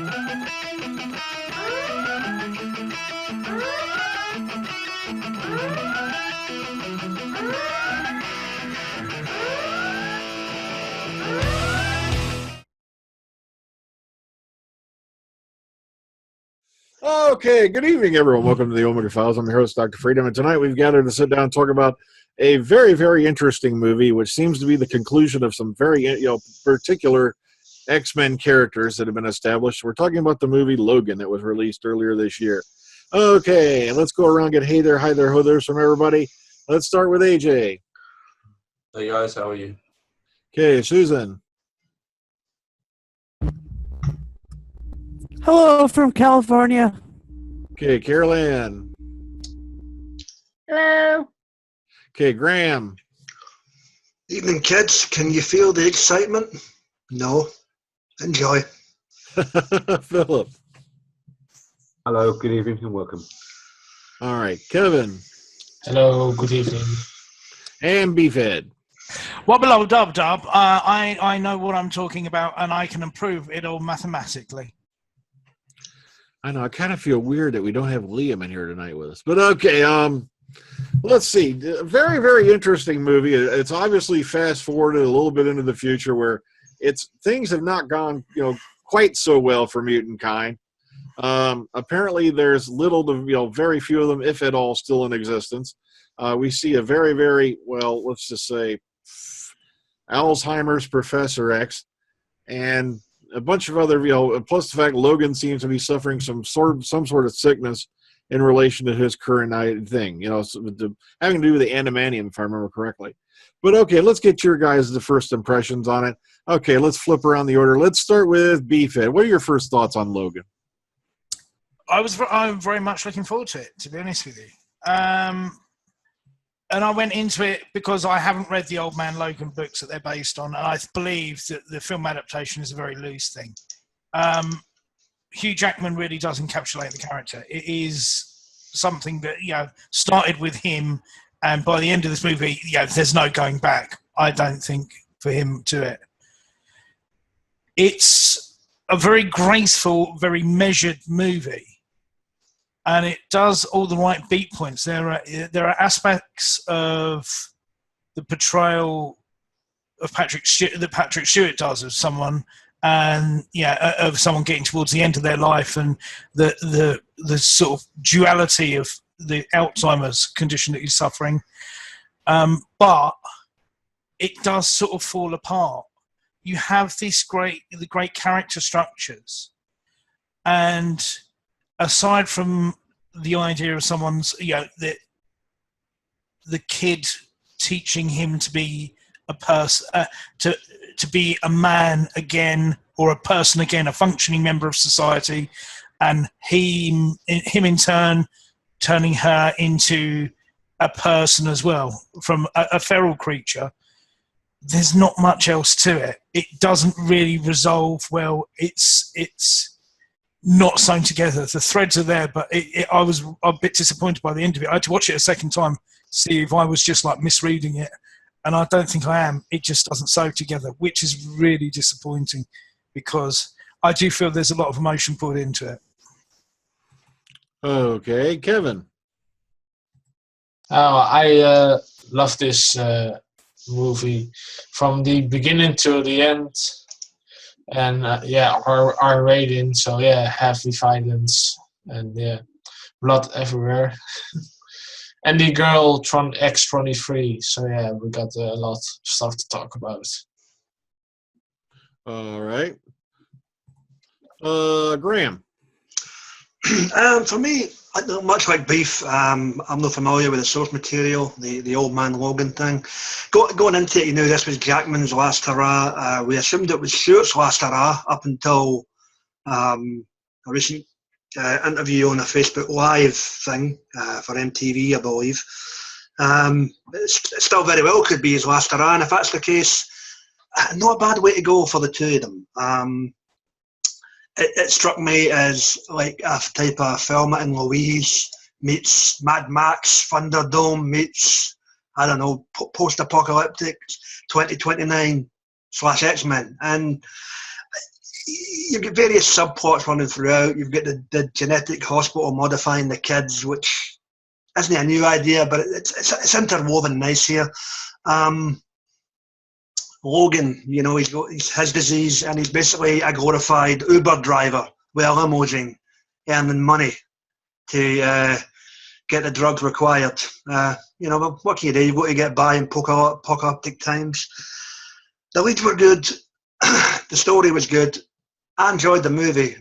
Okay, good evening, everyone. Welcome to the Omega Files. I'm your host, Dr. Freedom, and tonight we've gathered to sit down and talk about a very, very interesting movie, which seems to be the conclusion of some very, particular X-Men characters that have been established. We're talking about the movie Logan that was released earlier this year. Okay, let's go around and get hey there, hi there, ho there's from everybody. Let's start with AJ. Hey guys, how are you? Okay, Susan. Hello from California. Okay, Carol Ann. Hello. Okay, Graham. Evening, kids. Can you feel the excitement? No. Enjoy. Philip. Hello, good evening and welcome. All right, Kevin. Hello, good evening. And Beefhead. Wobble dub dub. I know what I'm talking about, and I can improve it all mathematically. I know. I kind of feel weird that we don't have Liam in here tonight with us. But okay, let's see. Very, very interesting movie. It's obviously fast forwarded a little bit into the future where things have not gone, quite so well for mutant kind. Apparently, there's little to, very few of them, if at all, still in existence. We see a very, very, well, let's just say, Alzheimer's Professor X, and a bunch of other, plus the fact Logan seems to be suffering some sort of sickness in relation to his current thing, having to do with the animanium, if I remember correctly. But okay, let's get your guys' the first impressions on it. Okay, let's flip around the order. Let's start with Beefhead. What are your first thoughts on Logan? I'm very much looking forward to it, to be honest with you. And I went into it because I haven't read the Old Man Logan books that they're based on, and I believe that the film adaptation is a very loose thing. Hugh Jackman really does encapsulate the character. It is something that started with him, and by the end of this movie, there's no going back. I don't think for him to it. It's a very graceful, very measured movie. And it does all the right beat points. There are aspects of the portrayal of Patrick Stewart does of someone, and of someone getting towards the end of their life, and the sort of duality of the Alzheimer's condition that he's suffering. But it does sort of fall apart. You have the great character structures, and aside from the idea of someone's, the kid teaching him to be a person, to be a man again, or a person again, a functioning member of society, and him in turn turning her into a person as well, from a feral creature. There's not much else to it. It doesn't really resolve well. It's not sewn together. The threads are there, but I was a bit disappointed by the end of it. I had to watch it a second time, see if I was just misreading it, and I don't think I am. It just doesn't sew together, which is really disappointing, because I do feel there's a lot of emotion put into it. Okay, Kevin. I love this movie from the beginning to the end. And our rating, so heavy violence and blood everywhere. And the girl X-23, so we got a lot of stuff to talk about. All right. Graham. For me, much like Beef, I'm not familiar with the source material, the Old Man Logan thing. Going into it, this was Jackman's last hurrah. We assumed it was Stewart's last hurrah up until a recent interview on a Facebook Live thing for MTV, I believe. It still very well could be his last hurrah, and if that's the case, not a bad way to go for the two of them. It struck me as like a type of Thelma and Louise meets Mad Max, Thunderdome meets, I don't know, post-apocalyptic 2029 / X-Men. And you've got various subplots running throughout. You've got the genetic hospital modifying the kids, which isn't a new idea, but it's interwoven nice here. Logan, you know, he's got his disease, and he's basically a glorified Uber driver with a limousine, earning money to get the drugs required. You know, what can you do? You've got to get by in apocalyptic times. The leads were good. The story was good. I enjoyed the movie.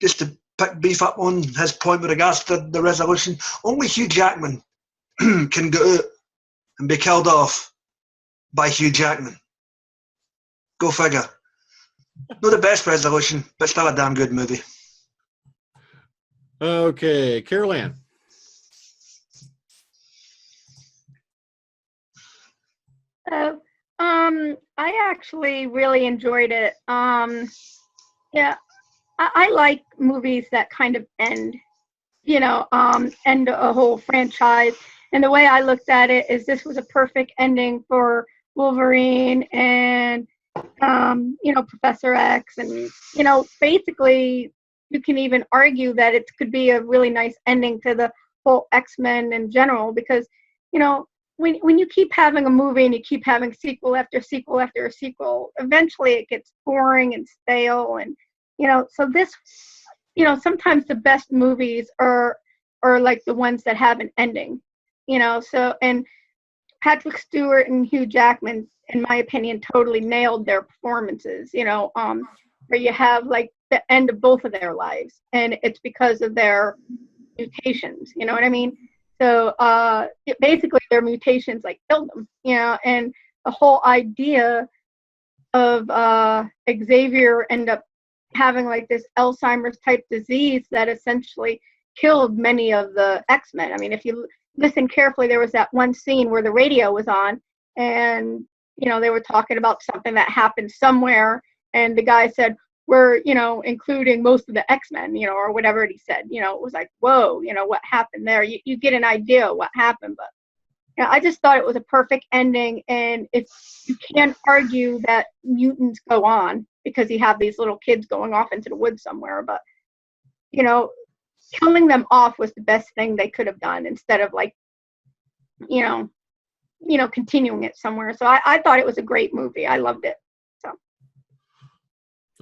Just to beef up on his point with regards to the resolution, only Hugh Jackman can go out and be killed off by Hugh Jackman. Go figure. Not the best resolution, but still a damn good movie. Okay, Carol Ann. So, I actually really enjoyed it. Yeah, I like movies that kind of end, end a whole franchise. And the way I looked at it is this was a perfect ending for Wolverine and, Professor X. And, basically you can even argue that it could be a really nice ending to the whole X-Men in general, because, when you keep having a movie and you keep having sequel after sequel after sequel, eventually it gets boring and stale. And, so this, sometimes the best movies are like the ones that have an ending, so, and Patrick Stewart and Hugh Jackman, in my opinion, totally nailed their performances, where you have like the end of both of their lives, and it's because of their mutations, you know what I mean? So basically their mutations like killed them, and the whole idea of Xavier end up having like this Alzheimer's type disease that essentially killed many of the X-Men. I mean, if you listen carefully, there was that one scene where the radio was on and, they were talking about something that happened somewhere, and the guy said, we're, including most of the X-Men, or whatever he said. It was like, whoa, what happened there? You get an idea of what happened, but I just thought it was a perfect ending. And if you can't argue that mutants go on because you have these little kids going off into the woods somewhere, but, killing them off was the best thing they could have done instead of like, continuing it somewhere. So I thought it was a great movie. I loved it. So.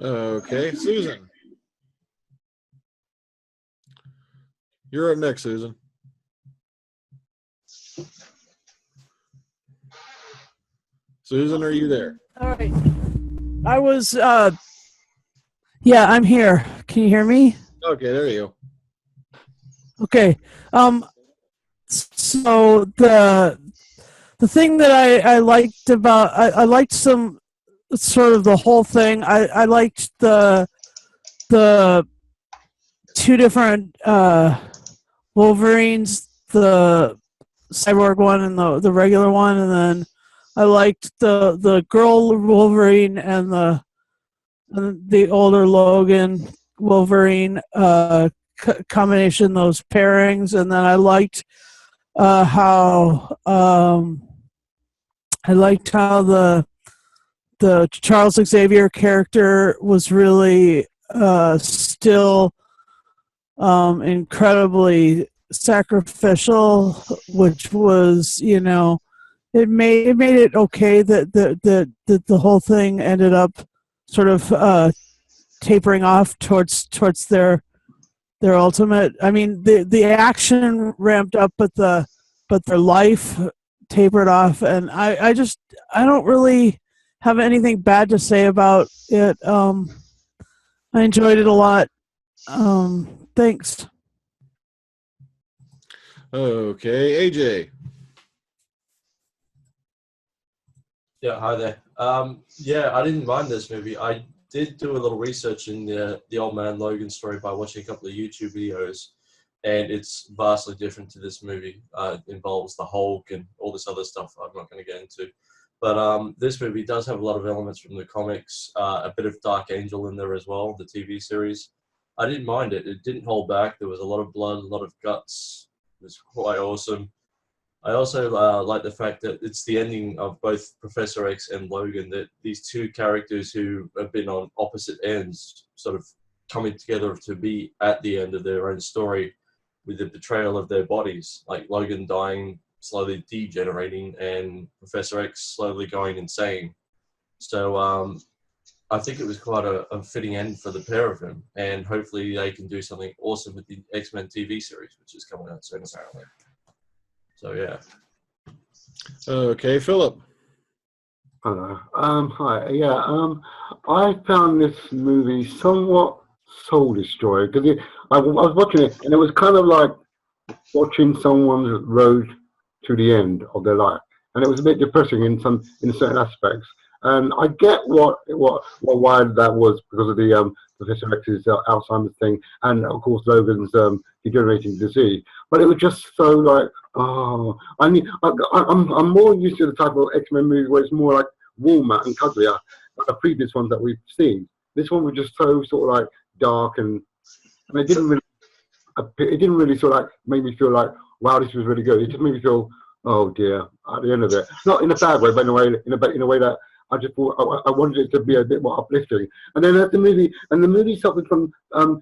Okay, Susan. You're up next, Susan. Susan, are you there? All right. I was, yeah, I'm here. Can you hear me? Okay, there you go. Okay. So the thing that I liked about, I liked some sort of the whole thing. I liked the two different Wolverines, the cyborg one and the regular one, and then I liked the girl Wolverine and the older Logan Wolverine combination, those pairings. And then I liked how the Charles Xavier character was really still incredibly sacrificial, which was, it made it okay that the whole thing ended up sort of tapering off towards their ultimate. I mean, the action ramped up, but their life tapered off, and I don't really have anything bad to say about it. I enjoyed it a lot. Thanks. Okay, AJ. Yeah, hi there. Yeah, I didn't mind this movie. I did do a little research in the Old Man Logan story by watching a couple of YouTube videos, and it's vastly different to this movie. It involves the Hulk and all this other stuff I'm not going to get into. But this movie does have a lot of elements from the comics, a bit of Dark Angel in there as well, the TV series. I didn't mind it. It didn't hold back. There was a lot of blood, a lot of guts. It was quite awesome. I also like the fact that it's the ending of both Professor X and Logan, that these two characters who have been on opposite ends sort of coming together to be at the end of their own story with the betrayal of their bodies, like Logan dying, slowly degenerating, and Professor X slowly going insane. So I think it was quite a fitting end for the pair of them, and hopefully they can do something awesome with the X-Men TV series, which is coming out soon apparently. So yeah. Okay, Philip. Hello. Hi. Yeah. I found this movie somewhat soul destroying because I was watching it and it was kind of like watching someone's road to the end of their life, and it was a bit depressing in certain aspects. And I get why that was, because of the Professor X's Alzheimer's thing, and of course Logan's degenerating disease. But it was just so like, oh, I'm more used to the type of X-Men movie where it's more like warmer and cuddlier, like the previous ones that we've seen. This one was just so sort of like dark, and it didn't really sort of like make me feel like, wow, this was really good. It just made me feel, oh dear, at the end of it. Not in a bad way, but in a way that I just thought I wanted it to be a bit more uplifting. And then the movie suffered from,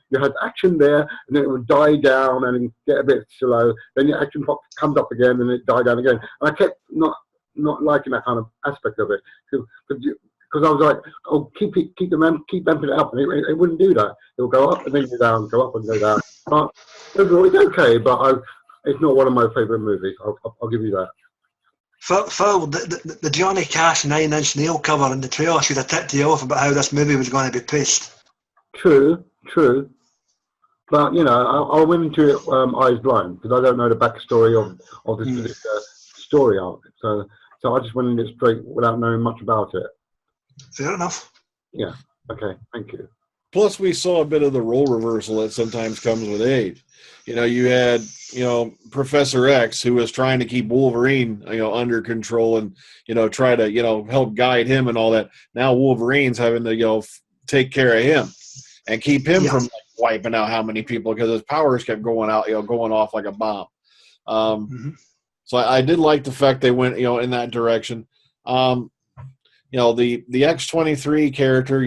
you had action there, and then it would die down and get a bit slow. Then the action comes up again, and it died down again. And I kept not liking that kind of aspect of it, because I was like, oh, keep amping it up, and it wouldn't do that. It will go up and then go down, go up and go down. But overall, it's okay, but it's not one of my favourite movies. I'll give you that. Phil, the Johnny Cash 9-inch nail cover in the trailer should have tipped you off about how this movie was going to be pitched. True. But, you know, I went into it eyes blind, because I don't know the backstory of this particular story arc. So I just went into it straight without knowing much about it. Fair enough. Yeah. Okay. Thank you. Plus, we saw a bit of the role reversal that sometimes comes with age. You know, you had, Professor X, who was trying to keep Wolverine, under control and, try to, help guide him and all that. Now Wolverine's having to, take care of him and keep him from wiping out how many people, because his powers kept going out, going off like a bomb. So I did like the fact they went, in that direction. The X-23 character,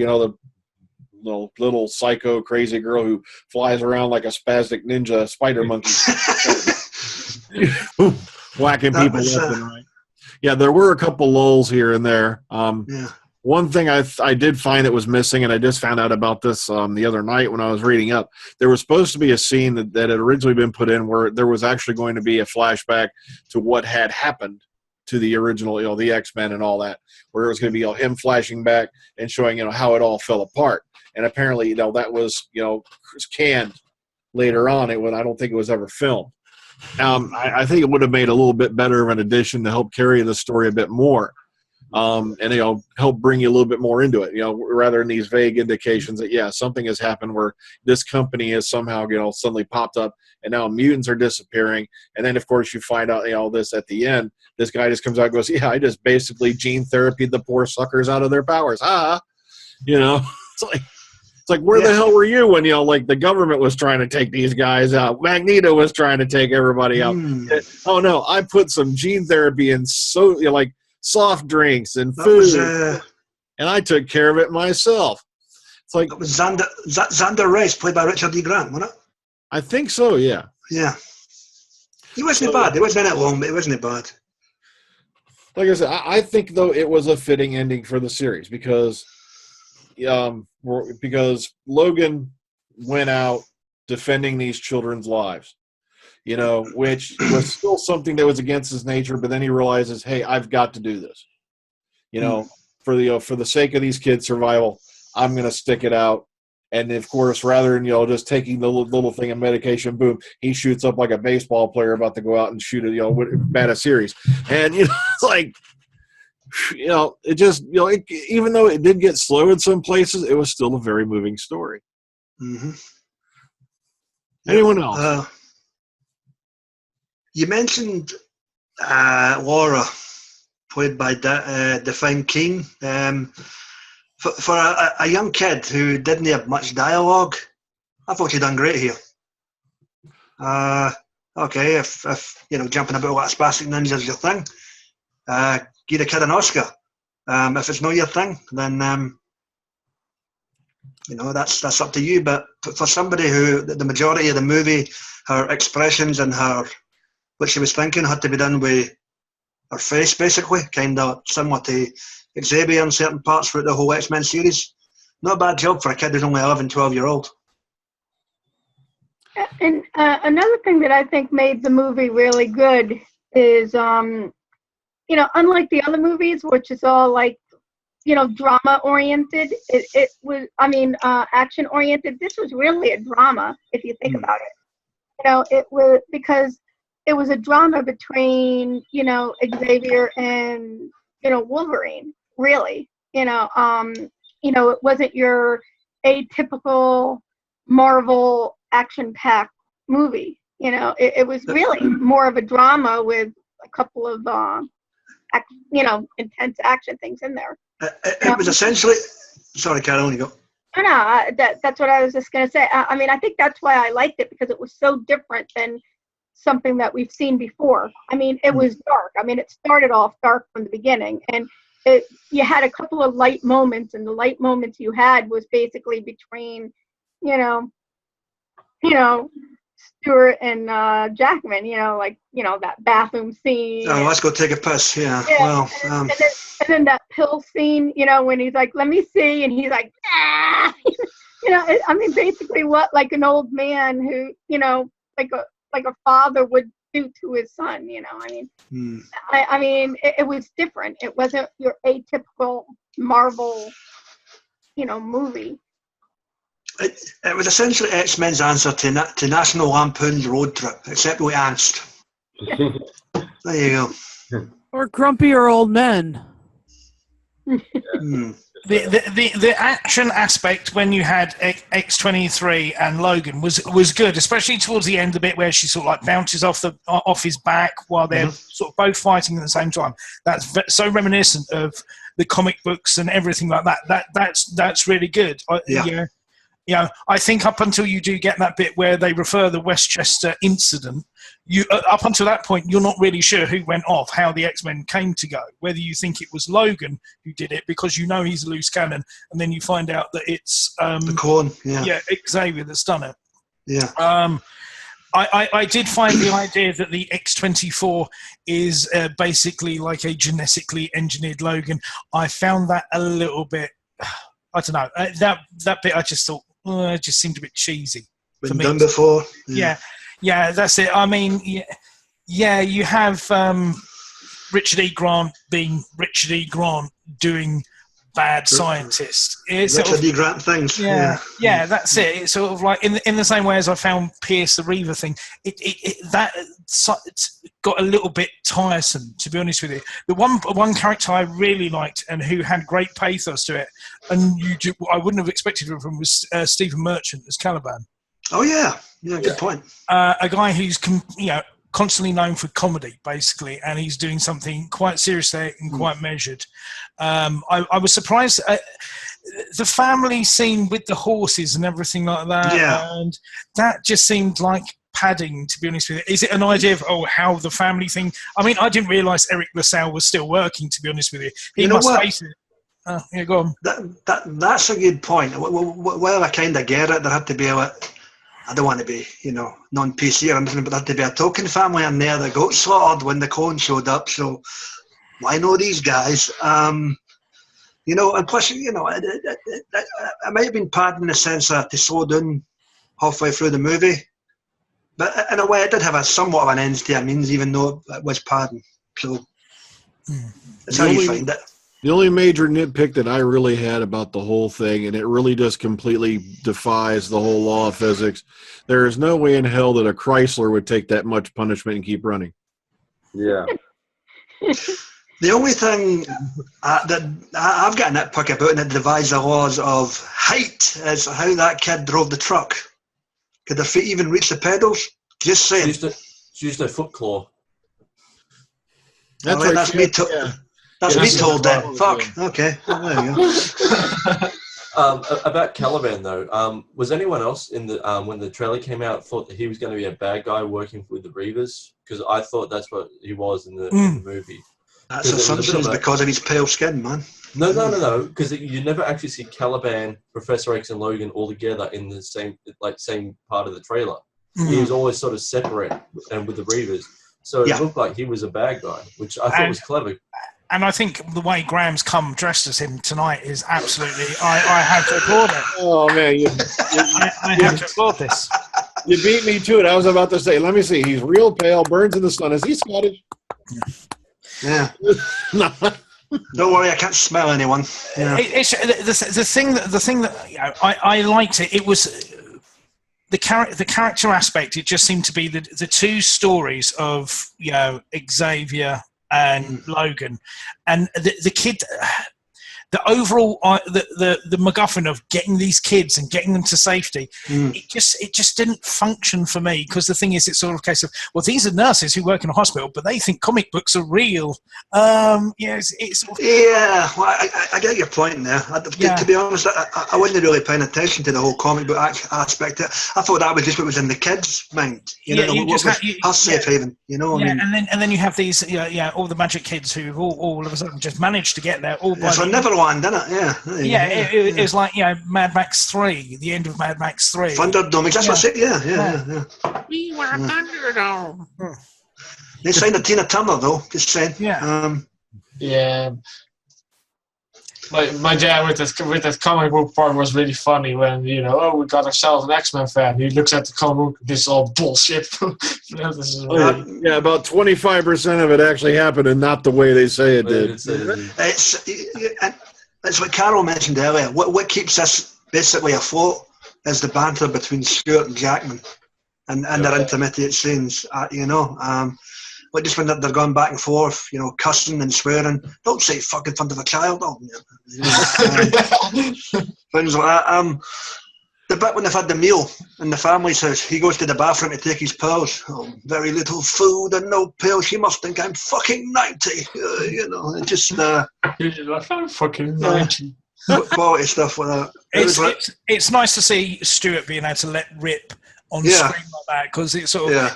the little psycho crazy girl who flies around like a spastic ninja spider monkey, whacking people left and right. Yeah, there were a couple lulls here and there. One thing I did find that was missing, and I just found out about this the other night when I was reading up. There was supposed to be a scene that had originally been put in where there was actually going to be a flashback to what had happened to the original, the X-Men and all that, where it was going to be him flashing back and showing, how it all fell apart. And apparently, that was, canned later on. I don't think it was ever filmed. I think it would have made a little bit better of an addition to help carry the story a bit more, and help bring you a little bit more into it. Rather than these vague indications that something has happened where this company has somehow suddenly popped up, and now mutants are disappearing. And then of course you find out this at the end. This guy just comes out and goes, I just basically gene therapied the poor suckers out of their powers. It's like, where the hell were you when, the government was trying to take these guys out? Magneto was trying to take everybody out. Oh, no, I put some gene therapy in soft drinks and food, and I took care of it myself. It's like... That was Xander Rice, played by Richard E. Grant, wasn't it? I think so, yeah. Yeah. He wasn't bad. He wasn't in it long, but he wasn't bad. Like I said, I think, though, it was a fitting ending for the series because Logan went out defending these children's lives, which was still something that was against his nature. But then he realizes, hey, I've got to do this, for the sake of these kids' survival, I'm going to stick it out. And of course, rather than just taking the little thing of medication, boom, he shoots up like a baseball player about to go out and shoot bat a series. And it's like, it just even though it did get slow in some places, it was still a very moving story. Anyone else? You mentioned Laura, played by Define Keen. For a young kid who didn't have much dialogue, I thought she done great here. I okay, if jumping about like spastic ninjas is your thing, give the kid an Oscar. If it's not your thing, then that's up to you. But for somebody who the majority of the movie, her expressions and what she was thinking had to be done with her face, basically, kind of similar to Xavier in certain parts throughout the whole X-Men series. Not a bad job for a kid who's only 11, 12-year-old. And another thing that I think made the movie really good is, unlike the other movies, which is all like, drama oriented, it was, action oriented. This was really a drama, if you think about it. It was because it was a drama between, Xavier and, Wolverine, really. It wasn't your atypical Marvel action-packed movie. It was really more of a drama with a couple of, intense action things in there. It was essentially. Sorry, Carol, you go. No, that's what I was just going to say. I think that's why I liked it, because it was so different than something that we've seen before. It was dark. It started off dark from the beginning, and you had a couple of light moments, and the light moments you had was basically between, Stewart and Jackman, that bathroom scene. Oh, let's go take a piss. Yeah. Well. And then that pill scene, when he's like, "Let me see," and he's like, "Ah!" Basically, what like an old man who, like a father would do to his son. It was different. It wasn't your atypical Marvel, movie. It was essentially X-Men's answer to National Lampoon's Road Trip, except with angst. There you go. Or grumpier old men. The action aspect when you had X-23 and Logan was good, especially towards the end, the bit where she sort of like bounces off his back while they're sort of both fighting at the same time. That's so reminiscent of the comic books and everything like that. That's really good. I think up until you do get that bit where they refer the Westchester incident, up until that point, you're not really sure who went off, how the X-Men came to go, whether you think it was Logan who did it because he's a loose cannon, and then you find out that it's the clone, Xavier that's done it. Yeah. I did find the idea that the X-24 is basically like a genetically engineered Logan. I found that a little bit, I don't know, that bit I just thought, it just seemed a bit cheesy. Been done before. Yeah, that's it. You have Richard E. Grant being Richard E. Grant doing bad scientist. It's Richard E. Grant things. Yeah, that's it. It's sort of like in the same way as I found Pierce the Reaver thing. It got a little bit tiresome, to be honest with you. The one character I really liked and who had great pathos to it, and I wouldn't have expected it from, was Stephen Merchant as Caliban. Oh yeah, good point. A guy who's constantly known for comedy, basically, and he's doing something quite serious there and quite measured. I was surprised the family scene with the horses and everything like that, and that just seemed like padding, to be honest with you. Is it an idea of how the family thing? I didn't realise Eric LaSalle was still working, to be honest with you. He must face it. Go on. That's a good point. Well, I kind of get it. There had to be I don't want to be, non-PC or anything, but there had to be a token family in there that got slaughtered when the clone showed up. So why know these guys? And plus, it might have been padding in the sense that they slowed down halfway through the movie. But in a way, it did have a somewhat of an end to it, even though it was padding. So that's how you find it. The only major nitpick that I really had about the whole thing, and it really just completely defies the whole law of physics, there is no way in hell that a Chrysler would take that much punishment and keep running. Yeah. The only thing that I've got a nitpick about, and it defies the laws of height, is how that kid drove the truck. Could their feet even reach the pedals? Just saying. She used her foot claw. That's right, right. That's me told then. Fuck. Okay. Well, there you go. About Caliban though, was anyone else in the when the trailer came out thought that he was going to be a bad guy working with the Reavers? Because I thought that's what he was in the movie. That's assumptions because of his pale skin, man. No. Because you never actually see Caliban, Professor X, and Logan all together in the same part of the trailer. He was always sort of separate and with the Reavers. So it looked like he was a bad guy, which I thought was clever. And I think the way Graham's come dressed as him tonight is absolutely. I have to applaud it. Oh man, I have to applaud this. You beat me to it. I was about to say, let me see. He's real pale, burns in the sun. Is he Scottish? Yeah. No. Don't worry, I can't smell anyone. Yeah. It's the thing that I liked it. It was the character aspect. It just seemed to be the two stories of Xavier and Logan, and the kid. The overall, the MacGuffin of getting these kids and getting them to safety, it just didn't function for me, because the thing is, it's sort of a case of, well, these are nurses who work in a hospital, but they think comic books are real. It's yeah. Well, I get your point there. To be honest, I wasn't really paying attention to the whole comic book aspect. I thought that was just what was in the kids' mind. Our safe haven. And then you have these, all the magic kids who all of a sudden just managed to get there. So Neverland, didn't it? Yeah. It was like Mad Max 3, the end of Mad Max 3. Thunderdome. That's what I said. Yeah. We were Thunderdome. They signed a Tina Turner though. Just saying. Yeah. Yeah. My dad with this comic book part was really funny when, we got ourselves an X-Men fan. He looks at the comic book, this is all bullshit. This is about 25% of it actually happened and not the way they say it did. It's what Carol mentioned earlier. What keeps us basically afloat is the banter between Stewart and Jackman and their intermediate scenes, Like just when they're going back and forth, cussing and swearing. Don't say fuck in front of a child. Things like that. The bit when they've had the meal in the family's house, he goes to the bathroom to take his pills. Oh, very little food and no pills. She must think I'm fucking 90. Just I'm fucking 90. Quality stuff like that. It's nice to see Stuart being able to let rip on screen like that, because it's sort of. Yeah.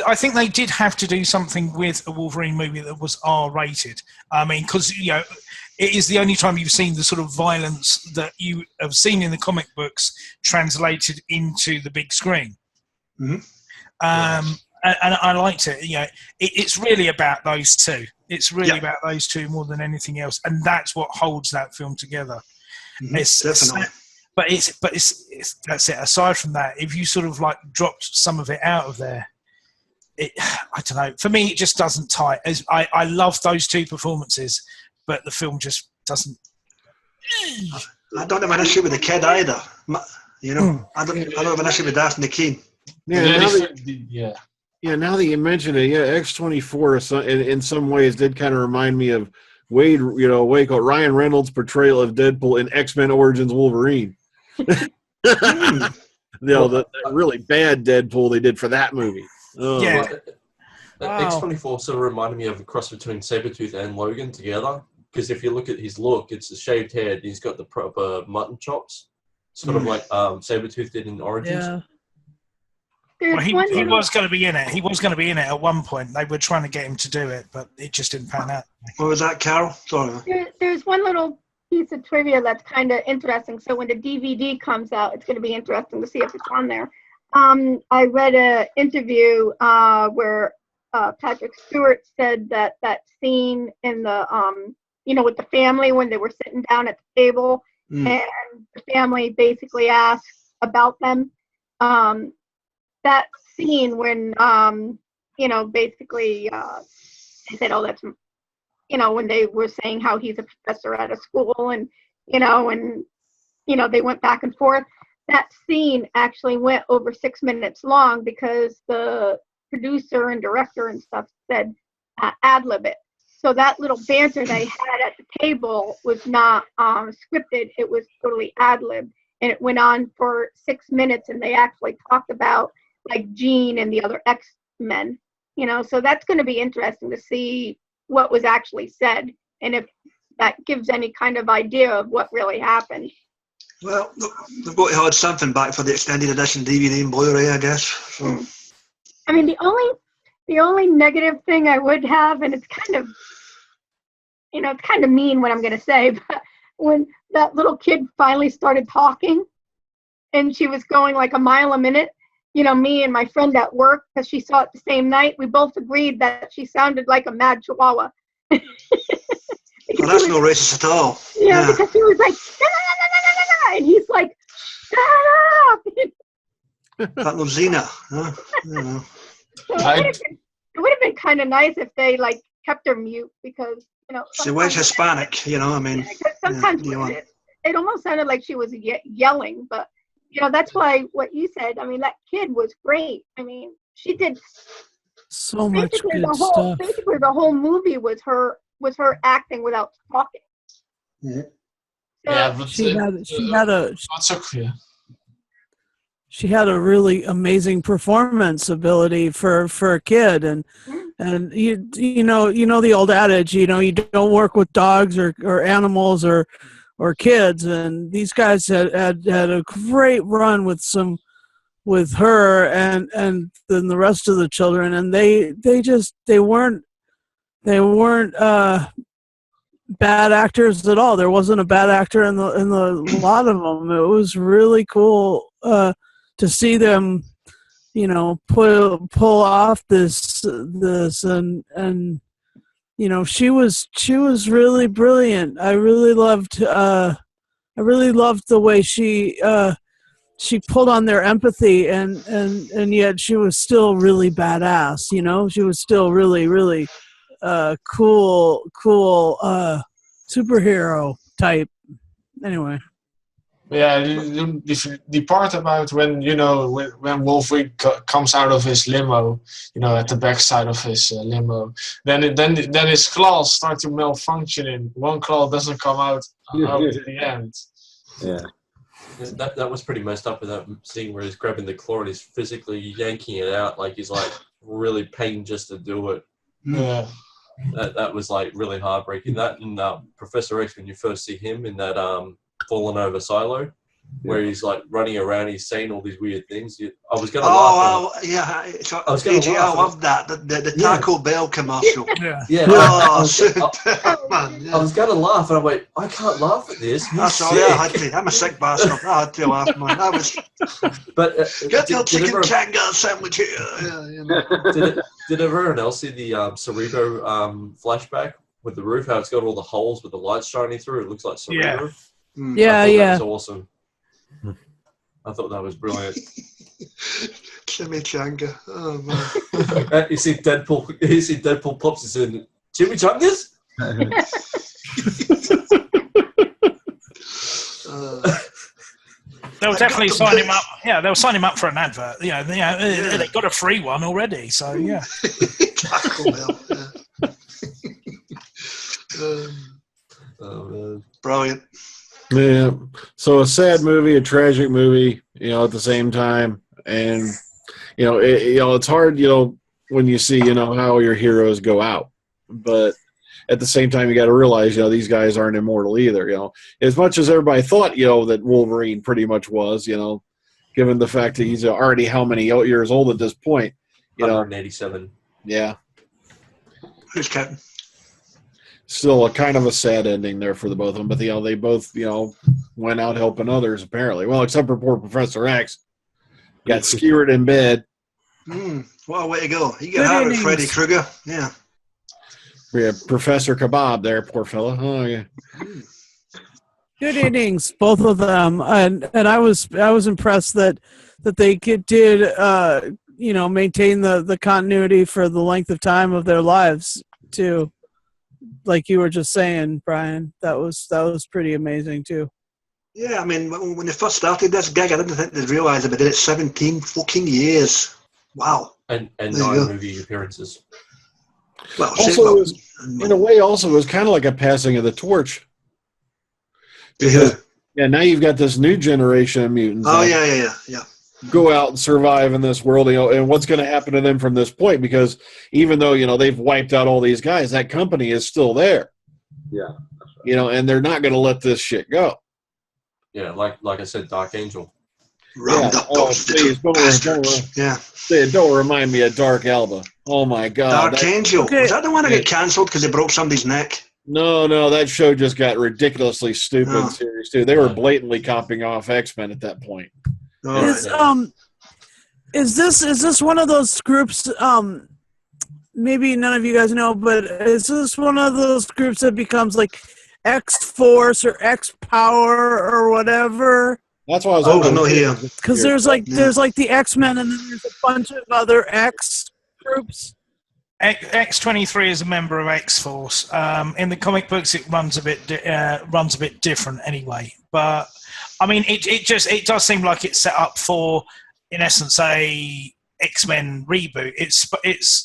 I think they did have to do something with a Wolverine movie that was R-rated. I mean, because it is the only time you've seen the sort of violence that you have seen in the comic books translated into the big screen. Mm-hmm. And I liked it. It's really about those two. It's really about those two more than anything else, and that's what holds that film together. Mm-hmm. Definitely. But it's that's it. Aside from that, if you sort of like dropped some of it out of there, I don't know. For me, it just doesn't tie. I love those two performances, but the film just doesn't. I don't have an issue with the kid either. I don't have an issue with Daphne Keane. Now that you mention it, X-24 in some ways did kind of remind me of Ryan Reynolds' portrayal of Deadpool in X-Men Origins Wolverine. The really bad Deadpool they did for that movie. Oh. Yeah. X-24 sort of reminded me of a cross between Sabretooth and Logan together, because if you look at his look, it's a shaved head. He's got the proper mutton chops, sort of like Sabretooth did in Origins. Yeah. Well, he was going to be in it. He was going to be in it at one point. They were trying to get him to do it, but it just didn't pan out. What was that, Carol? Sorry. There's one little piece of trivia that's kind of interesting. So when the DVD comes out, it's going to be interesting to see if it's on there. I read an interview where Patrick Stewart said that scene in the, with the family when they were sitting down at the table and the family basically asked about them. That scene when, basically they said, oh, that's, when they were saying how he's a professor at a school and they went back and forth. That scene actually went over 6 minutes long because the producer and director and stuff said ad-lib it. So that little banter they had at the table was not scripted. It was totally ad-lib. And it went on for 6 minutes, and they actually talked about, like, Jean and the other X-Men. So that's going to be interesting to see what was actually said and if that gives any kind of idea of what really happened. Well, they've got to hold something back for the extended edition DVD and Blu-ray, I guess. So. I mean, the only negative thing I would have, and it's kind of, it's kind of mean what I'm going to say, but when that little kid finally started talking and she was going like a mile a minute, me and my friend at work, because she saw it the same night, we both agreed that she sounded like a mad chihuahua. Well, that's no racist at all. Yeah, because he was like, "Na, na, na, na, na, na, na," and he's like, shut up. That was Xena. Huh? So it would have been kind of nice if they like kept her mute, because she was Hispanic, I mean. Because sometimes it almost sounded like she was yelling, but that's why what you said. I mean, that kid was great. I mean, she did so much good stuff. Basically, the whole movie was her acting without talking. Yeah. Yeah, but she had a really amazing performance ability for a kid, and you know the old adage, you don't work with dogs or animals or kids, and these guys had a great run with her and then the rest of the children, and they weren't bad actors at all. There wasn't a bad actor in the lot of them. It was really cool to see them, pull off this, and she was really brilliant. I really loved the way she pulled on their empathy, and yet she was still really badass. She was still really, really cool superhero type. Anyway. Yeah, the part about when Wolverine comes out of his limo, at the backside of his limo, then his claws start to malfunction, and one claw doesn't come out to the end. Yeah. That was pretty messed up with that scene where he's grabbing the claw and he's physically yanking it out, like he's like really paying just to do it. Yeah. That was like really heartbreaking. That and Professor X, when you first see him in that fallen over silo, where he's like running around, he's saying all these weird things. I was gonna laugh. I love that. The Taco Bell commercial. Yeah. Oh, man. I was gonna laugh, and I'm like, I can't laugh at this. I'm a sick bastard. I had to laugh, man. That was. But get your chicken changa sandwich here. Did everyone else see the Cerebro flashback with the roof? How it's got all the holes with the light shining through. It looks like Cerebro. Yeah. That was awesome. I thought that was brilliant. Chimichanga. Oh man. You see Deadpool pops his in chimichangas? They'll definitely sign him up. Yeah, they'll sign him up for an advert. They got a free one already, so yeah. Taco Bell. Brilliant. Yeah. So a sad movie, a tragic movie, at the same time, and it's hard, when you see, how your heroes go out, but at the same time, you got to realize, these guys aren't immortal either. As much as everybody thought, that Wolverine pretty much was, given the fact that he's already how many years old at this point, 187. Yeah. Who's counting? Still a kind of a sad ending there for the both of them, but they both went out helping others apparently. Well, except for poor Professor X, got skewered in bed. What a way to go! He got out of Freddy Krueger. Yeah, Professor Kebab there, poor fella. Oh yeah. Good innings, both of them, and I was impressed that they did maintain the continuity for the length of time of their lives too. Like you were just saying, Brian, that was pretty amazing too. Yeah, I mean, when they first started this gig, I didn't think they'd realise they did it 17 fucking years. Wow. And 9 movie appearances. Well, also, in a way, it was kind of like a passing of the torch. Because, now you've got this new generation of mutants. Oh, yeah. Go out and survive in this world, and what's going to happen to them from this point? Because even though, they've wiped out all these guys, that company is still there. Yeah. And they're not going to let this shit go. like I said, Dark Angel. Round up those please bastards. Yeah. don't remind me of Dark Alba. Oh my God. Dark Angel. Okay. Was that the one that got cancelled because they broke somebody's neck? No, that show just got ridiculously stupid Oh. in series 2. They were blatantly copying off X-Men at that point. All Is right. is this one of those groups? Maybe none of you guys know, but is this one of those groups that becomes like X Force or X Power or whatever? That's why I was Oh, hoping. no, here. Because there's like the X-Men and then there's a bunch of other X groups. X-23 is a member of X-Force. In the comic books, it runs a bit different anyway. But I mean, it does seem like it's set up for, in essence, a X-Men reboot.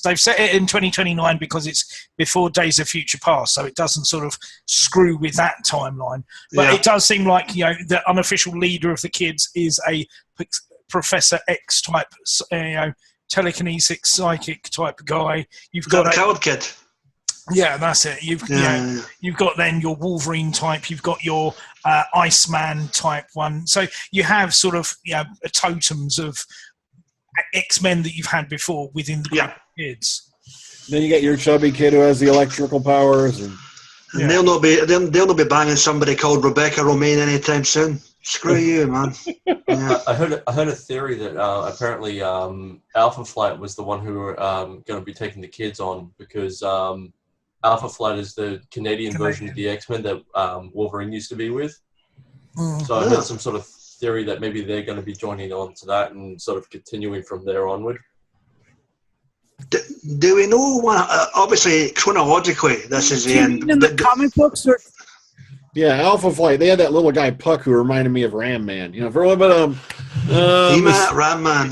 They've set it in 2029 because it's before Days of Future Past, so it doesn't sort of screw with that timeline. But it does seem like the unofficial leader of the kids is a Professor X type, telekinetic psychic type guy. You've got a coward kid. Yeah, that's it. You've got then your Wolverine type. You've got your Iceman type one. So you have sort of totems of X-Men that you've had before within the group of kids. Then you get your chubby kid who has the electrical powers, and they'll not be banging somebody called Rebecca Romaine anytime soon. Screw you, man. Yeah. I heard a theory that apparently Alpha Flight was the one who were going to be taking the kids on because Alpha Flight is the Canadian version of the X-Men that Wolverine used to be with. So I heard some sort of theory that maybe they're going to be joining on to that and sort of continuing from there onward. Do we know obviously chronologically this is the end? In the comic books, or yeah, Alpha Flight. They had that little guy Puck who reminded me of Ram Man. For a little bit Ram Man.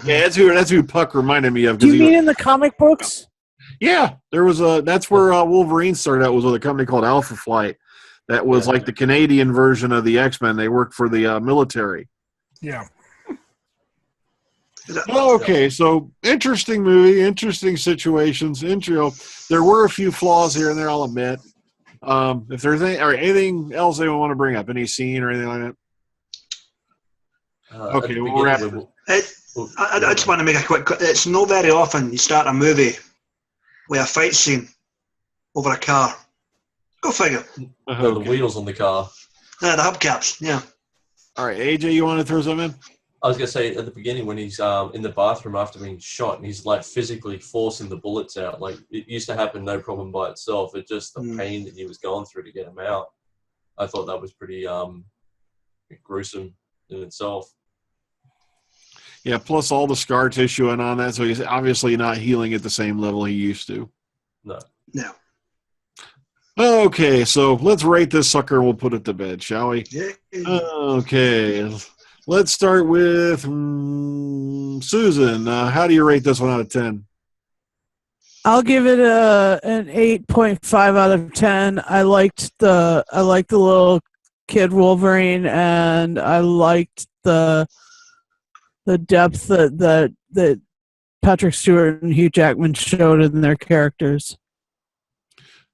Yeah, that's who Puck reminded me of. do you mean in the comic books? Yeah, there was that's where Wolverine started out, was with a company called Alpha Flight. That was like the Canadian version of the X-Men. They worked for the military. Yeah. Okay, so interesting movie, interesting situations. There were a few flaws here and there, I'll admit. If there's anything else they want to bring up, any scene or anything like that. Okay, we'll wrap it. I just want to make a quick. It's not very often you start a movie with a fight scene over a car. Go figure. The wheels on the car. The hubcaps, yeah. All right, AJ, you want to throw something in? I was going to say, at the beginning when he's in the bathroom after being shot and he's like physically forcing the bullets out, like it used to happen no problem by itself. It's just the pain that he was going through to get them out. I thought that was pretty gruesome in itself. Yeah, plus all the scar tissue and on that, so he's obviously not healing at the same level he used to. No. Okay, so let's rate this sucker and we'll put it to bed, shall we? Yeah. Okay, let's start with Susan. How do you rate this one out of 10? I'll give it an 8.5 out of 10. I liked the little kid Wolverine, and I liked the depth that Patrick Stewart and Hugh Jackman showed in their characters.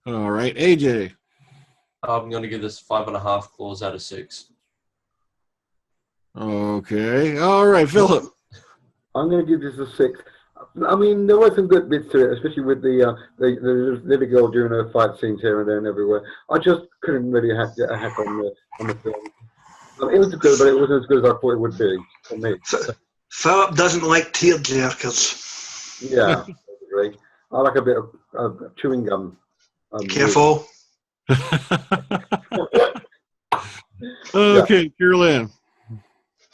All right, AJ. I'm going to give this 5.5 claws out of 6. Okay. All right, Philip. I'm going to give this a 6. I mean, there were some good bits to it, especially with the little girl doing her fight scenes here and there and everywhere. I just couldn't really get a hack on the film. It was good, but it wasn't as good as I thought it would be for me. Philip doesn't like tearjerkers. Yeah, I agree. I like a bit of chewing gum. Careful. Okay, Carolyn.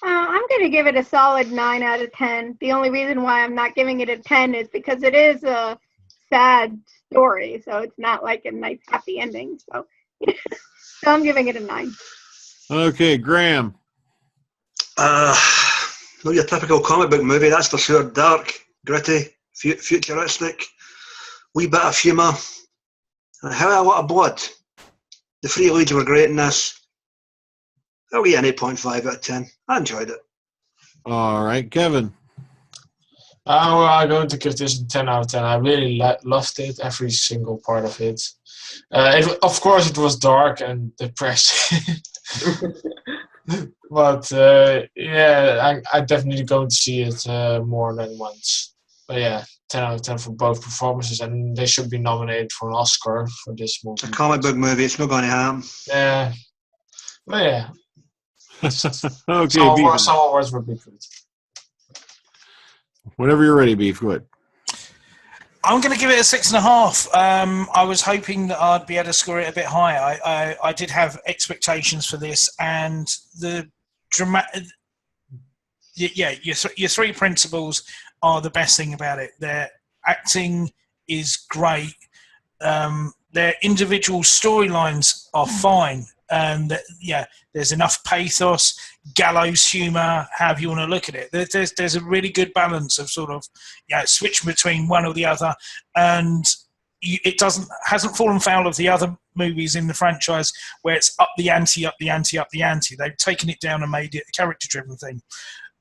I'm going to give it a solid 9 out of 10. The only reason why I'm not giving it a 10 is because it is a sad story, so it's not like a nice happy ending. So, so I'm giving it a 9. Okay, Graham. Not your typical comic book movie, that's for sure. Dark, gritty, futuristic, wee bit of humour, and a lot of blood. The three leads were great in this. I'll give it an 8.5 out of 10. I enjoyed it. All right, Kevin. I'm going to give this a 10 out of 10. I really loved it, every single part of it. Of course, it was dark and depressing. But yeah, I definitely going to see it more than once. But yeah, 10 out of 10 for both performances, and they should be nominated for an Oscar for this movie. It's a comic book movie. It's not going to happen. Yeah, but yeah, Okay, Beef. some awards would be good. Whenever you're ready, Beef, go ahead. I'm going to give it a 6.5. I was hoping that I'd be able to score it a bit higher. I did have expectations for this, and the dramatic. Yeah, your three principals are the best thing about it. Their acting is great. Their individual storylines are fine, and there's enough pathos, gallows humor, however you want to look at it. There's a really good balance of sort of switching between one or the other, and it hasn't fallen foul of the other movies in the franchise where it's up the ante, up the ante, up the ante. They've taken it down and made it a character-driven thing.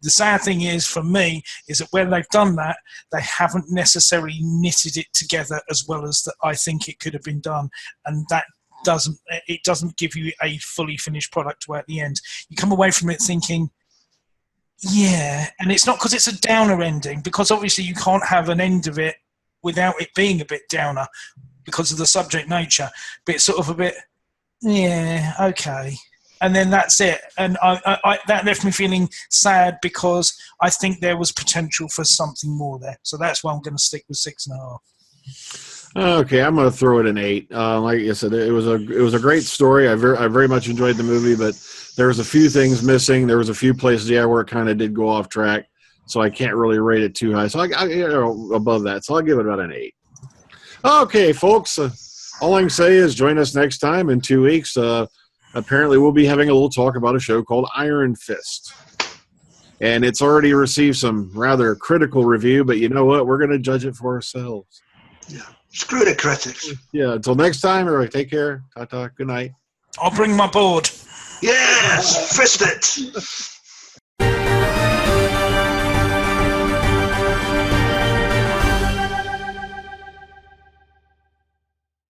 The sad thing is, for me, is that when they've done that, they haven't necessarily knitted it together as well as that I think it could have been done, and that doesn't give you a fully finished product at the end. You come away from it thinking, yeah, and it's not because it's a downer ending, because obviously you can't have an end of it without it being a bit downer because of the subject nature, but it's sort of a bit, yeah, okay. And then that's it. And I that left me feeling sad because I think there was potential for something more there. So that's why I'm going to stick with 6.5. Okay, I'm going to throw it an 8. Like I said, it was a great story. I very much enjoyed the movie, but there was a few things missing. There was a few places where it kind of did go off track, so I can't really rate it too high. So I above that, so I'll give it about an 8. Okay, folks. All I can say is join us next time in 2 weeks. Apparently, we'll be having a little talk about a show called Iron Fist. And it's already received some rather critical review, but you know what? We're going to judge it for ourselves. Yeah. Screw the critics. Yeah, until next time, everybody take care. Ta-ta. Good night. I'll bring my board. Yes! Fist it!